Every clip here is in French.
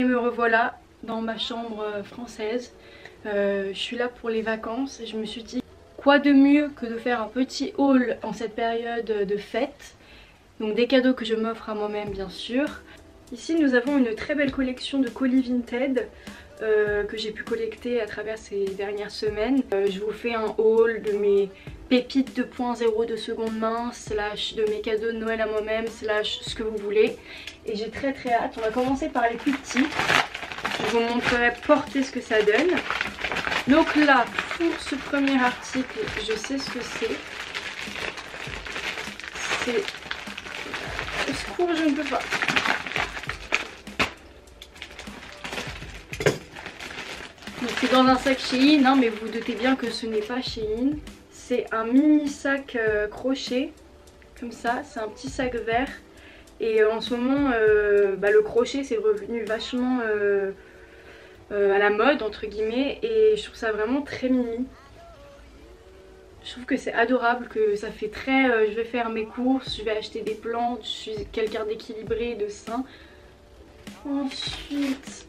Et me revoilà dans ma chambre française. Je suis là pour les vacances et je me suis dit quoi de mieux que de faire un petit haul en cette période de fête. Donc des cadeaux que je m'offre à moi-même bien sûr. Ici nous avons une très belle collection de colis Vinted que j'ai pu collecter à travers ces dernières semaines. Je vous fais un haul de mes pépites 2.0 de seconde main, slash de mes cadeaux de Noël à moi-même, slash ce que vous voulez. Et j'ai très hâte. On va commencer par les plus petits. Je vous montrerai porter ce que ça donne. Donc là, pour ce premier article, je sais ce que c'est. C'est... Au secours, je ne peux pas. C'est dans un sac Shein, hein, mais vous vous doutez bien que ce n'est pas Shein. C'est un mini sac crochet, comme ça, c'est un petit sac vert. Et en ce moment, le crochet c'est revenu vachement à la mode, entre guillemets. Et je trouve ça vraiment très mimi. Je trouve que c'est adorable, que ça fait très... je vais faire mes courses, je vais acheter des plantes, je suis quelqu'un d'équilibré, de sain. Ensuite...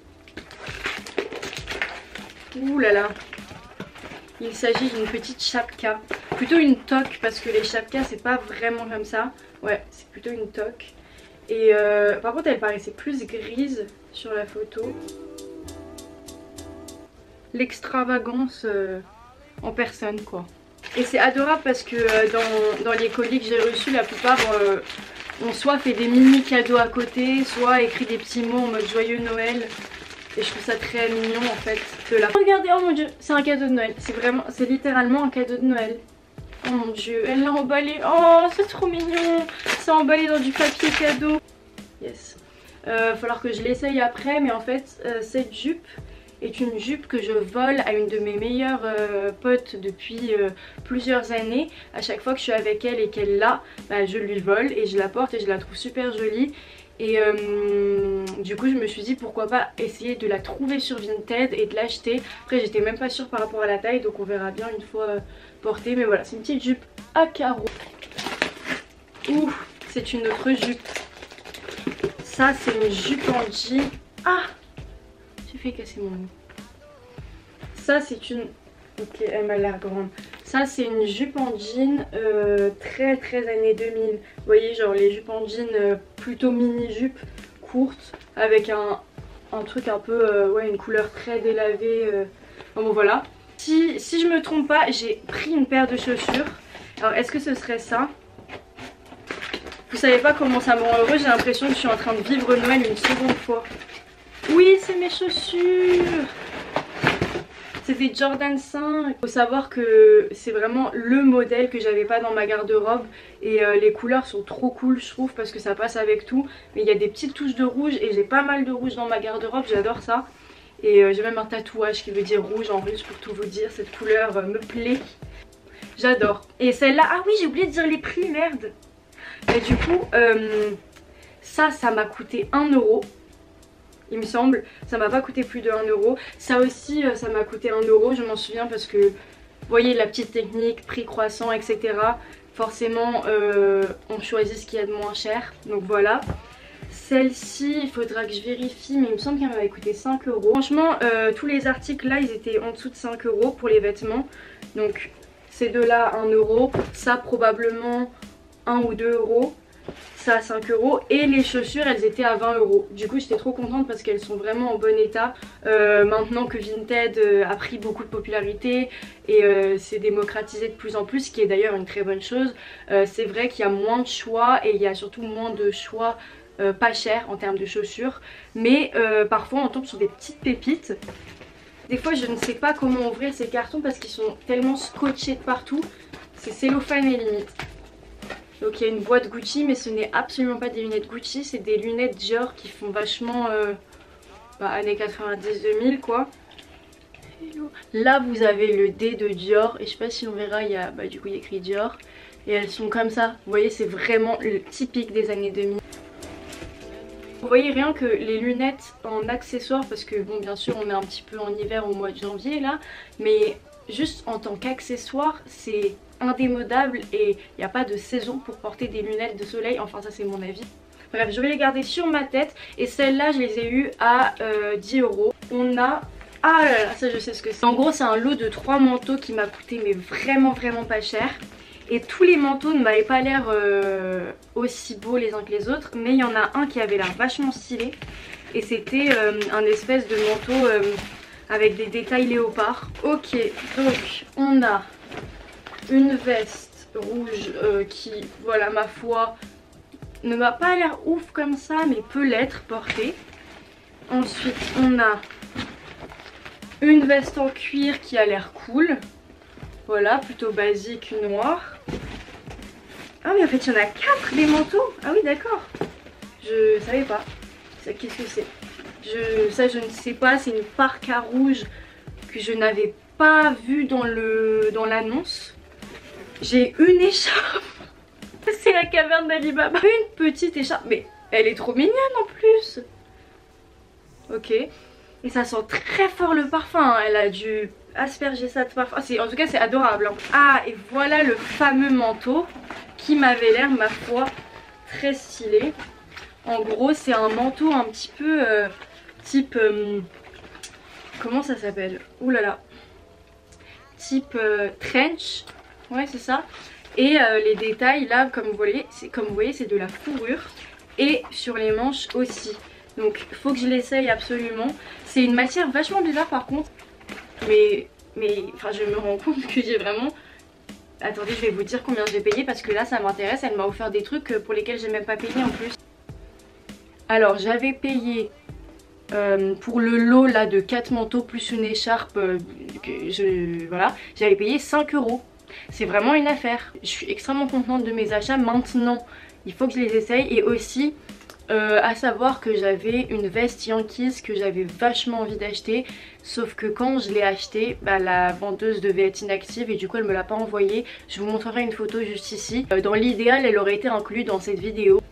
Ouh là là, il s'agit d'une petite chapka, plutôt une toque parce que les chapkas c'est pas vraiment comme ça. Ouais, c'est plutôt une toque. Et par contre elle paraissait plus grise sur la photo. L'extravagance en personne quoi. Et c'est adorable parce que dans les colis que j'ai reçus, la plupart ont soit fait des mini cadeaux à côté, soit écrit des petits mots en mode joyeux Noël. Et je trouve ça très mignon en fait de la... Regardez, oh mon dieu, c'est un cadeau de Noël. C'est littéralement un cadeau de Noël. Oh mon dieu, elle l'a emballé. Oh, c'est trop mignon. C'est emballé dans du papier cadeau. Yes. Va falloir que je l'essaye après, mais en fait, cette jupe est une jupe que je vole à une de mes meilleures potes depuis plusieurs années. À chaque fois que je suis avec elle et qu'elle l'a, je lui vole et je la porte et je la trouve super jolie. Et du coup je me suis dit pourquoi pas essayer de la trouver sur Vinted et de l'acheter. Après j'étais même pas sûre par rapport à la taille, donc on verra bien une fois portée. Mais voilà, c'est une petite jupe à carreaux. Ouh, c'est une autre jupe. Ça c'est une jupe en jean. Ah, j'ai fait casser mon mot. Ça c'est une... Ok, elle m'a l'air grande. Ça c'est une jupe en jean très années 2000. Vous voyez, genre les jupes en jean plutôt mini jupe courte avec un truc un peu ouais, une couleur très délavée. Bon voilà. Si je me trompe pas, j'ai pris une paire de chaussures. Alors est-ce que ce serait ça? Vous savez pas comment ça me rend heureuse, j'ai l'impression que je suis en train de vivre Noël une seconde fois. Oui, c'est mes chaussures. C'est des Jordan 5. Il faut savoir que c'est vraiment le modèle que j'avais pas dans ma garde-robe. Et les couleurs sont trop cool je trouve parce que ça passe avec tout. Mais il y a des petites touches de rouge et j'ai pas mal de rouge dans ma garde-robe, j'adore ça. Et j'ai même un tatouage qui veut dire rouge en russe pour tout vous dire. Cette couleur me plaît. J'adore. Et celle-là, ah oui j'ai oublié de dire les prix, merde. Et du coup, ça m'a coûté 1 euro. Il me semble, ça m'a pas coûté plus de 1 euro. Ça aussi, ça m'a coûté 1 euro, je m'en souviens parce que, vous voyez la petite technique, prix croissant, etc. Forcément, on choisit ce qu'il y a de moins cher. Donc voilà. Celle-ci, il faudra que je vérifie, mais il me semble qu'elle m'avait coûté 5 euros. Franchement, tous les articles là, ils étaient en dessous de 5 euros pour les vêtements. Donc ces deux-là, 1 euro. Ça, probablement 1 ou 2 euros. Ça à 5 euros et les chaussures elles étaient à 20 euros. Du coup j'étais trop contente parce qu'elles sont vraiment en bon état maintenant que Vinted a pris beaucoup de popularité et s'est démocratisé de plus en plus, ce qui est d'ailleurs une très bonne chose. C'est vrai qu'il y a moins de choix et il y a surtout moins de choix pas chers en termes de chaussures, mais parfois on tombe sur des petites pépites. Des fois je ne sais pas comment ouvrir ces cartons parce qu'ils sont tellement scotchés de partout, c'est cellophane et limite. Donc il y a une boîte Gucci, mais ce n'est absolument pas des lunettes Gucci, c'est des lunettes Dior qui font vachement années 90-2000 quoi. Là vous avez le D de Dior et je sais pas si on verra, il y a du coup il y a écrit Dior et elles sont comme ça. Vous voyez, c'est vraiment le typique des années 2000. Vous voyez rien que les lunettes en accessoires, parce que bon bien sûr on est un petit peu en hiver au mois de janvier là, mais juste en tant qu'accessoire c'est indémodable et il n'y a pas de saison pour porter des lunettes de soleil, enfin ça c'est mon avis. Bref, je vais les garder sur ma tête. Et celles-là, je les ai eues à 10 €. On a... Ah là là, ça je sais ce que c'est. En gros, c'est un lot de 3 manteaux qui m'a coûté mais vraiment pas cher. Et tous les manteaux ne m'avaient pas l'air aussi beaux les uns que les autres. Mais il y en a un qui avait l'air vachement stylé. Et c'était un espèce de manteau avec des détails léopard. Ok, donc on a une veste rouge qui, voilà, ma foi, ne m'a pas l'air ouf comme ça, mais peut l'être portée. Ensuite, on a une veste en cuir qui a l'air cool. Voilà, plutôt basique, noire. Ah mais en fait, il y en a 4 des manteaux. Ah oui, d'accord. Je savais pas. Qu'est-ce que c'est? Ça, je ne sais pas. C'est une parka rouge que je n'avais pas vue dans l'annonce. J'ai une écharpe. C'est la caverne d'Ali Baba. Une petite écharpe. Mais elle est trop mignonne en plus. Ok. Et ça sent très fort le parfum. Hein. Elle a dû asperger ça de parfum. En tout cas, c'est adorable. Hein. Ah, et voilà le fameux manteau qui m'avait l'air, ma foi, très stylé. En gros, c'est un manteau un petit peu type... comment ça s'appelle? Ouh là là. Type trench. Ouais, c'est ça. Et les détails là, comme vous voyez, c'est de la fourrure. Et sur les manches aussi. Donc il faut que je l'essaye absolument. C'est une matière vachement bizarre par contre. Mais enfin, je me rends compte que j'ai vraiment... Attendez, je vais vous dire combien j'ai payé parce que là ça m'intéresse. Elle m'a offert des trucs pour lesquels j'ai même pas payé en plus. Alors j'avais payé pour le lot là de 4 manteaux plus une écharpe, voilà, j'avais payé 5 €. C'est vraiment une affaire. Je suis extrêmement contente de mes achats. Maintenant il faut que je les essaye. Et aussi à savoir que j'avais une veste Yankees que j'avais vachement envie d'acheter. Sauf que quand je l'ai achetée, bah, la vendeuse devait être inactive et du coup elle me l'a pas envoyée. Je vous montrerai une photo juste ici. Dans l'idéal elle aurait été inclue dans cette vidéo.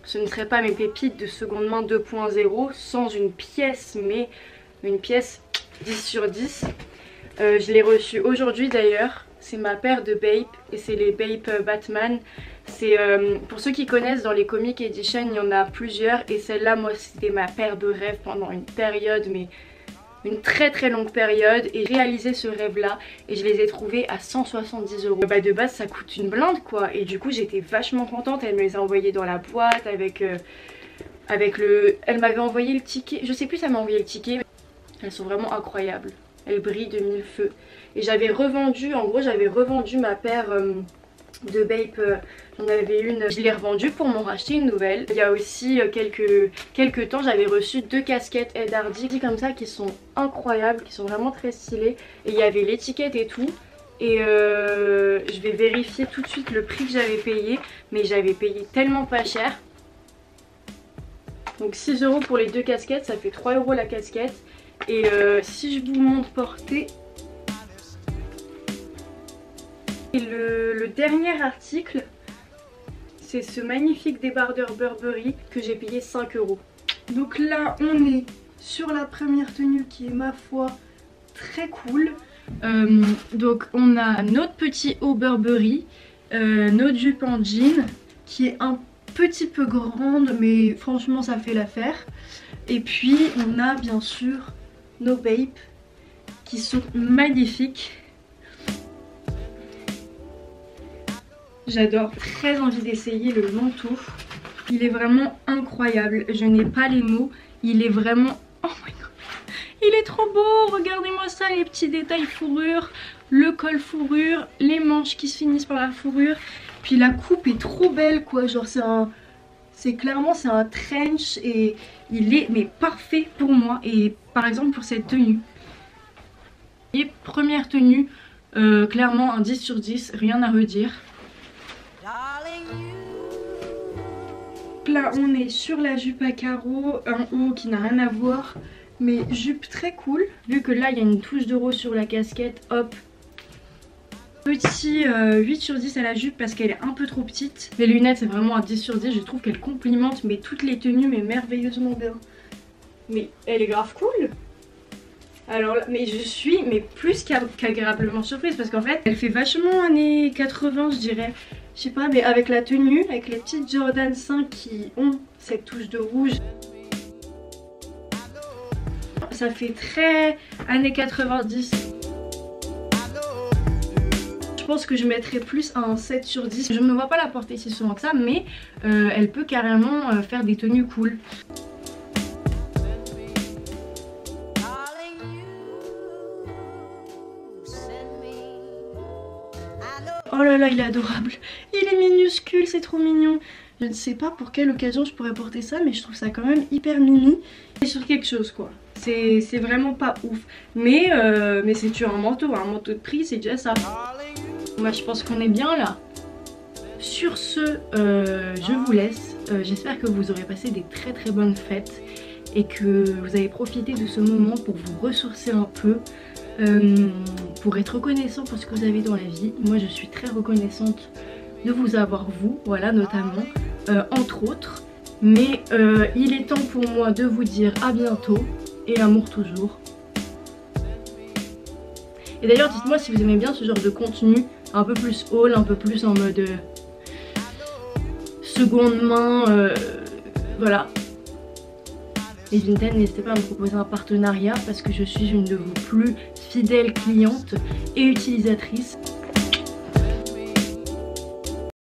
Ce ne serait pas mes pépites de seconde main 2.0 sans une pièce, mais une pièce 10 sur 10. Je l'ai reçue aujourd'hui d'ailleurs. C'est ma paire de Bape et c'est les Bape Batman. C'est pour ceux qui connaissent, dans les comic edition il y en a plusieurs. Et celle-là, moi c'était ma paire de rêve pendant une période, mais une très longue période. Et j'ai réalisé ce rêve là et je les ai trouvés à 170 €. Bah de base ça coûte une blinde quoi. Et du coup j'étais vachement contente. Elle me les a envoyés dans la boîte avec le... Elle m'avait envoyé le ticket. Je sais plus si elle m'a envoyé le ticket, mais elles sont vraiment incroyables. Elles brillent de mille feux. Et j'avais revendu, en gros j'avais revendu ma paire de Bape. J'en avais une, je l'ai revendue pour m'en racheter une nouvelle. Il y a aussi quelques temps j'avais reçu 2 casquettes Ed Hardy comme ça qui sont incroyables, qui sont vraiment très stylées. Et il y avait l'étiquette et tout. Et je vais vérifier tout de suite le prix que j'avais payé. Mais j'avais payé tellement pas cher. Donc 6 € pour les 2 casquettes, ça fait 3 € la casquette. Et si je vous montre portée... Et le dernier article, c'est ce magnifique débardeur Burberry que j'ai payé 5 €. Donc là on est sur la première tenue qui est, ma foi, très cool. Donc on a notre petit haut Burberry, notre jupe en jean qui est un petit peu grande mais franchement ça fait l'affaire. Et puis on a bien sûr nos Bape qui sont magnifiques. J'adore, très envie d'essayer le manteau. Il est vraiment incroyable, je n'ai pas les mots. Il est vraiment... Oh my god, il est trop beau. Regardez-moi ça, les petits détails fourrure, le col fourrure, les manches qui se finissent par la fourrure. Puis la coupe est trop belle quoi, genre c'est clairement c'est un trench et il est mais parfait pour moi et par exemple pour cette tenue. Et première tenue, clairement un 10 sur 10, rien à redire. Là on est sur la jupe à carreaux, un haut qui n'a rien à voir, mais jupe très cool. Vu que là il y a une touche de rose sur la casquette, hop. Petit 8 sur 10 à la jupe parce qu'elle est un peu trop petite. Les lunettes c'est vraiment un 10 sur 10, je trouve qu'elle complimente mais toutes les tenues mais merveilleusement bien. Mais elle est grave cool. Alors là, mais je suis mais plus qu'agréablement surprise parce qu'en fait elle fait vachement années 80 je dirais. Je sais pas, mais avec la tenue, avec les petites Jordan 5 qui ont cette touche de rouge, ça fait très années 90. Je pense que je mettrais plus un 7 sur 10. Je ne me vois pas la porter si souvent que ça, mais elle peut carrément faire des tenues cool. Oh là là, il est adorable. Il est minuscule, c'est trop mignon. Je ne sais pas pour quelle occasion je pourrais porter ça, mais je trouve ça quand même hyper mini. C'est sur quelque chose quoi. C'est vraiment pas ouf. Mais c'est sur un manteau de prix, c'est déjà ça. Moi je pense qu'on est bien là. Sur ce, je vous laisse. J'espère que vous aurez passé des très bonnes fêtes et que vous avez profité de ce moment pour vous ressourcer un peu. Pour être reconnaissant pour ce que vous avez dans la vie. Moi je suis très reconnaissante de vous avoir, vous, voilà, notamment, entre autres. Mais il est temps pour moi de vous dire à bientôt et amour toujours. Et d'ailleurs dites-moi si vous aimez bien ce genre de contenu un peu plus haul, un peu plus en mode seconde main, voilà. Et Vinted, n'hésitez pas à me proposer un partenariat parce que je suis une de vos plus fidèles clientes et utilisatrices.